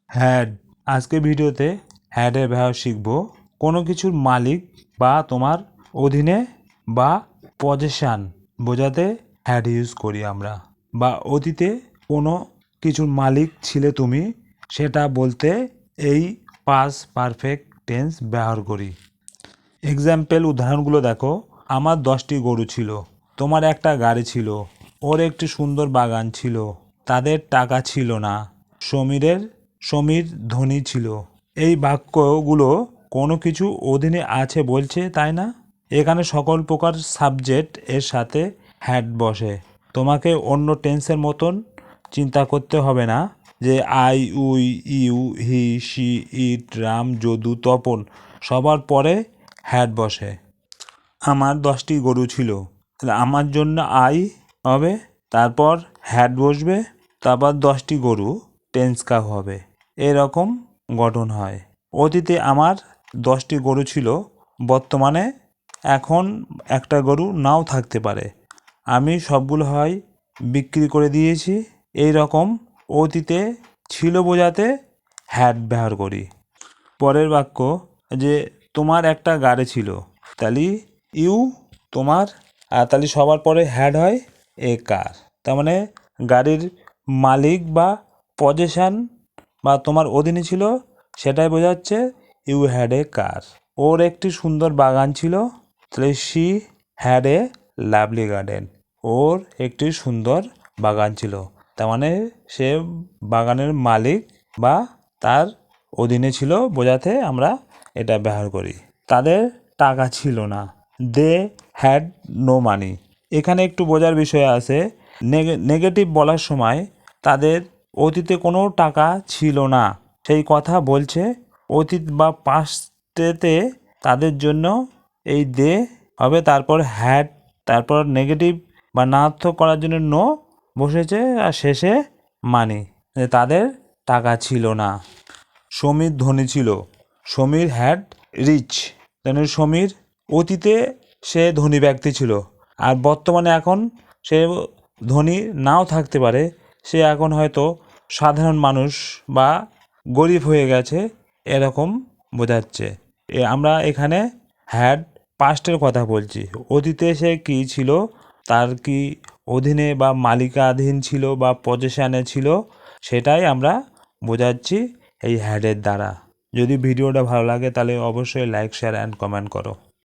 Had. আজকে ভিডিওতে হ্যাডের ব্যবহার শিখব। কোনো কিছুর মালিক বা তোমার অধীনে বা পজেশন বোঝাতে হ্যাড ইউজ করি আমরা, বা অতীতে কোনো কিছুর মালিক ছিলে তুমি, সেটা বলতে এই পাস্ট পারফেক্ট টেন্স ব্যবহার করি। এক্সাম্পল উদাহরণগুলো দেখো। আমার 10টি গরু ছিল, তোমার একটা গাড়ি ছিল, ওর একটি সুন্দর বাগান ছিল, তাদের টাকা ছিল না, সমীর ধনী ছিল। এই বাক্যগুলো কোনো কিছু অধীনে আছে বলছে, তাই না? এখানে সকল প্রকার সাবজেক্ট এর সাথে হ্যাড বসে। তোমাকে অন্য টেন্সের মতন চিন্তা করতে হবে না যে I, we, you, he, she, it, Ram, Jadu, Tapan সবার পরে হ্যাড বসে। আমার 10টি গরু ছিল, তাহলে আমার জন্য আই হবে, তারপর হ্যাড বসবে, তারপর 10টি গরু টেন্স কাপ হবে। এরকম গঠন হয়। অতীতে আমার 10টি গরু ছিল, বর্তমানে এখন একটা গরু নাও থাকতে পারে, আমি সবগুলো হয় বিক্রি করে দিয়েছি। এই রকম অতীতে ছিল বোঝাতে হ্যাড ব্যবহার করি। পরের বাক্য যে তোমার একটা গাড়ি ছিল, তাহলে ইউ তোমার, আর তাহলে সবার পরে হ্যাড হয় এ কার। তার মানে গাড়ির মালিক বা পজেশন বা তোমার অধীনে ছিল, সেটাই বোঝাচ্ছে ইউ হ্যাড এ কার। ওর একটি সুন্দর বাগান ছিল, তাহলে she had a lovely garden. ওর একটি সুন্দর বাগান ছিল, তার মানে সে বাগানের মালিক বা তার অধীনে ছিল বোঝাতে আমরা এটা ব্যবহার করি। তাদের টাকা ছিল না, দে হ্যাড নো মানি। এখানে একটু বোঝার বিষয় আছে, নেগেটিভ বলার সময় তাদের অতীতে কোনো টাকা ছিল না সেই কথা বলছে। অতীত বা পাস্টেতে তাদের জন্য এই দে হবে, তারপর হ্যাড, তারপর নেগেটিভ বা নার্থক করার জন্য নো বসেছে, আর শেষে মানি, তাদের টাকা ছিল না। সমীর ধনী ছিল, সমীর হ্যাড রিচ। তেমনি সমীর অতীতে সে ধনী ব্যক্তি ছিল, আর বর্তমানে এখন সে ধনী নাও থাকতে পারে, সে এখন হয়তো সাধারণ মানুষ বা গরিব হয়ে গেছে, এরকম বোঝাচ্ছে। আমরা এখানে হ্যাড পাস্টের কথা বলছি। অতীতে সে কী ছিল, তার কি অধীনে বা মালিকাধীন ছিল বা পজেশনে ছিল, সেটাই আমরা বোঝাচ্ছি এই হ্যাডের দ্বারা। যদি ভিডিওটা ভালো লাগে তাহলে অবশ্যই লাইক, শেয়ার অ্যান্ড কমেন্ট করো।